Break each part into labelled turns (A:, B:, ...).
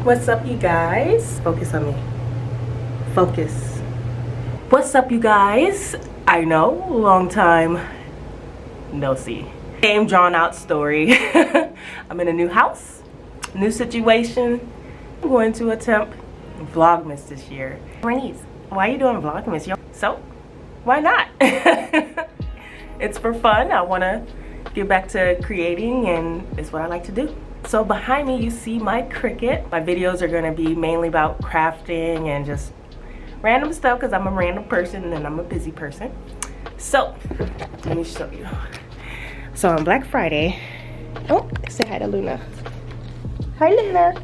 A: What's up, you guys? Focus on me. Focus. What's up, you guys? I know, long time no see. Same drawn out story. I'm in a new house, new situation. I'm going to attempt Vlogmas this year. Ronice, why are you doing Vlogmas? So, why not? It's for fun. I want to get back to creating, and it's what I like to do. So behind me you see my Cricut. My videos are going to be mainly about crafting and just random stuff because I'm a random person and I'm a busy person. So let me show you. So on Black Friday, oh, say hi to Luna. Hi, Luna.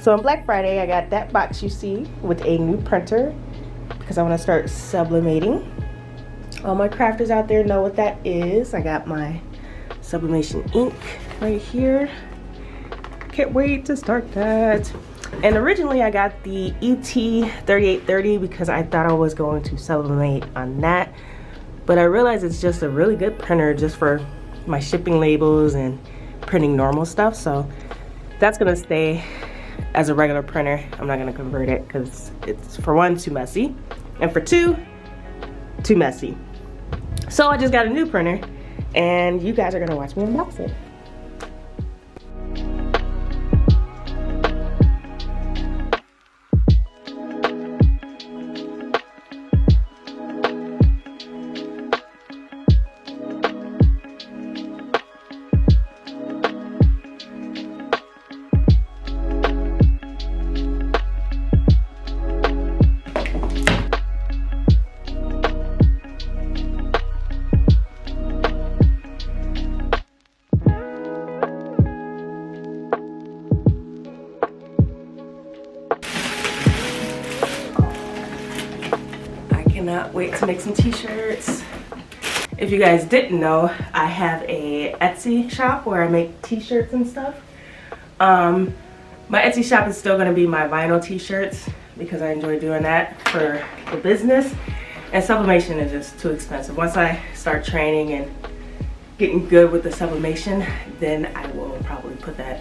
A: So on Black Friday I got that box you see with a new printer because I want to start sublimating. All my crafters out there know what that is. I got my Sublimation ink right here. Can't wait to start that. And originally I got the ET3830 because I thought I was going to sublimate on that, but I realized it's just a really good printer just for my shipping labels and printing normal stuff. So that's gonna stay as a regular printer. I'm not gonna convert it because it's, for one, too messy, and for two, too messy. So I just got a new printer, and you guys are gonna watch me unbox it. Cannot wait to make some t-shirts. If you guys didn't know, I have a Etsy shop where I make t-shirts and stuff. My Etsy shop is still going to be my vinyl t-shirts because I enjoy doing that for the business, and sublimation is just too expensive. Once I start training and getting good with the sublimation, then I will probably put that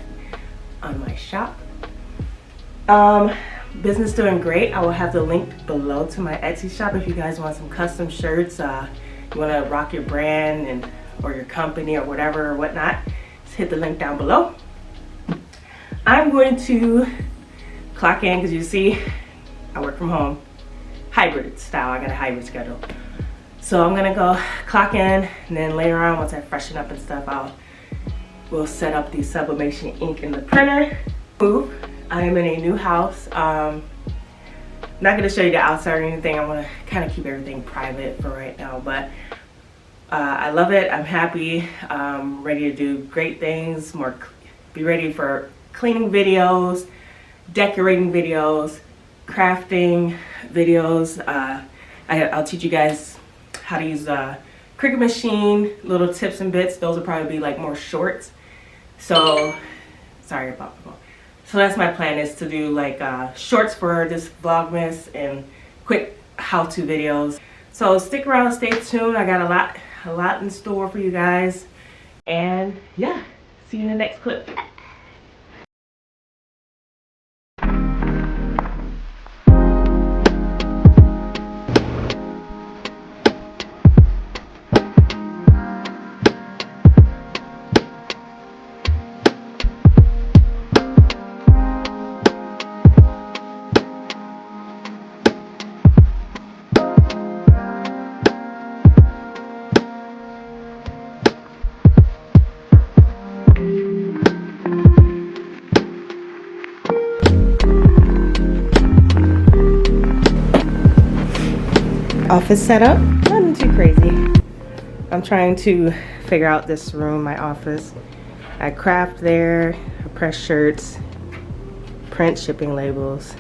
A: on my shop. Business doing great. I will have the link below to my Etsy shop if you guys want some custom shirts. You want to rock your brand and or your company or whatever or whatnot, just hit the link down below. I'm going to clock in because you see I work from home, hybrid style. I got a hybrid schedule, so I'm gonna go clock in, and then later on, once I freshen up and stuff, we'll set up the sublimation ink in the printer. I am in a new house. I'm not going to show you the outside or anything. I want to kind of keep everything private for right now, but I love it. I'm happy. I'm ready to do great things. Be ready for cleaning videos, decorating videos, crafting videos. I'll teach you guys how to use the Cricut machine, little tips and bits. Those will probably be like more shorts. So sorry about that. So that's my plan, is to do like shorts for this Vlogmas and quick how-to videos. So stick around, stay tuned. I got a lot in store for you guys. And yeah, see you in the next clip. Office setup, nothing too crazy. I'm trying to figure out this room, my office. I craft there, I press shirts, print shipping labels,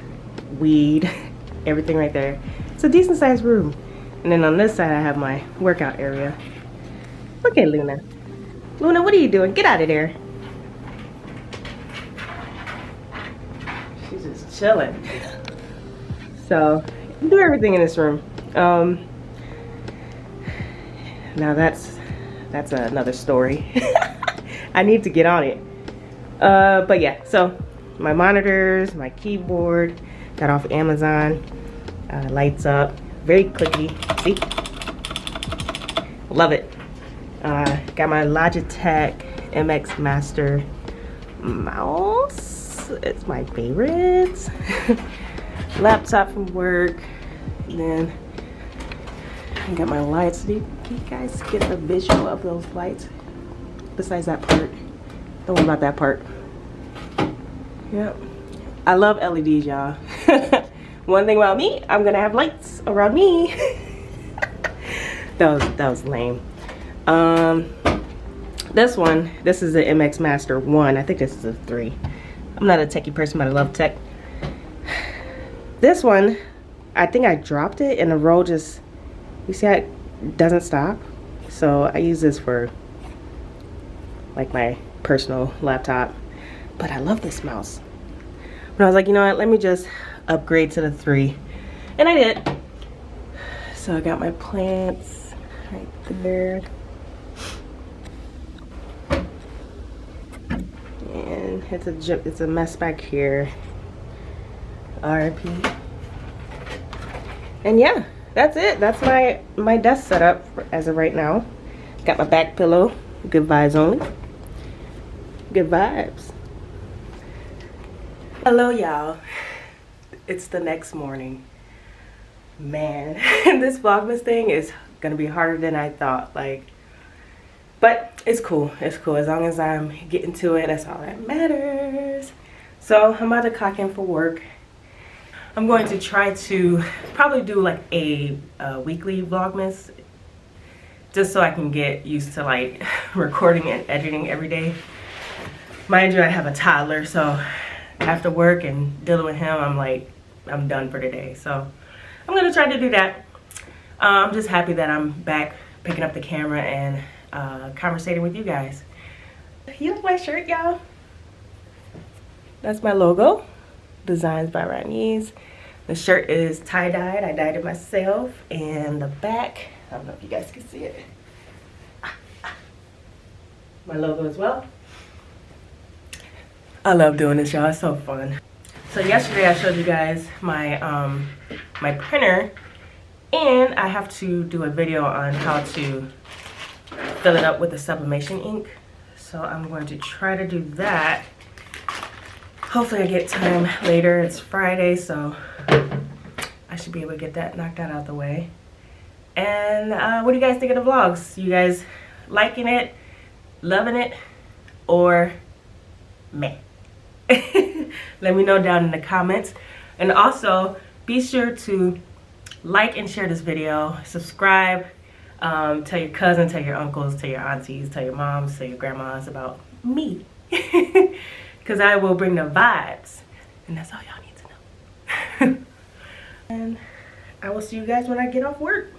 A: weed, everything right there. It's a decent sized room. And then on this side I have my workout area. Look at Luna. Luna, what are you doing? Get out of there. She's just chilling. So, do everything in this room. Now that's another story. I need to get on it. But yeah, so my monitors, my keyboard, got off Amazon. Lights up, very clicky. See, love it. Got my Logitech MX Master mouse. It's my favorite. Laptop from work. And then I got my lights. Do you guys get the visual of those lights? Besides that part, don't worry about that part. Yep, I love LEDs, y'all. One thing about me, I'm gonna have lights around me. that was lame. This is the MX Master 1. I think this is a 3. I'm not a techie person, but I love tech. This one, I think I dropped it and the roll just, you see how it doesn't stop? So I use this for like my personal laptop. But I love this mouse. But I was like, you know what, let me just upgrade to the 3. And I did. So I got my plants right there. And it's a mess back here. RIP. And yeah, that's it. That's my desk setup as of right now. Got my back pillow. Good vibes only. Good vibes. Hello, y'all. It's the next morning. Man, this Vlogmas thing is gonna be harder than I thought. But it's cool. It's cool. As long as I'm getting to it, that's all that matters. So I'm about to clock in for work. I'm going to try to probably do like a weekly Vlogmas, just so I can get used to like recording and editing every day. Mind you, I have a toddler, so after work and dealing with him, I'm done for today. So I'm gonna try to do that. I'm just happy that I'm back picking up the camera and conversating with you guys. You like my shirt, y'all? That's my logo, designed by Ronice. The shirt is tie-dyed. I dyed it myself. And the back, I don't know if you guys can see it. My logo as well. I love doing this, y'all. It's so fun. So yesterday I showed you guys my my printer, and I have to do a video on how to fill it up with the sublimation ink. So I'm going to try to do that. Hopefully I get time later. It's Friday, so I should be able to get that knocked out the way. And what do you guys think of the vlogs? You guys liking it, loving it, or meh? Let me know down in the comments. And also be sure to like and share this video, subscribe, tell your cousins, tell your uncles, tell your aunties, tell your moms, tell your grandmas about me. Because I will bring the vibes, and that's all y'all need to know. And I will see you guys when I get off work.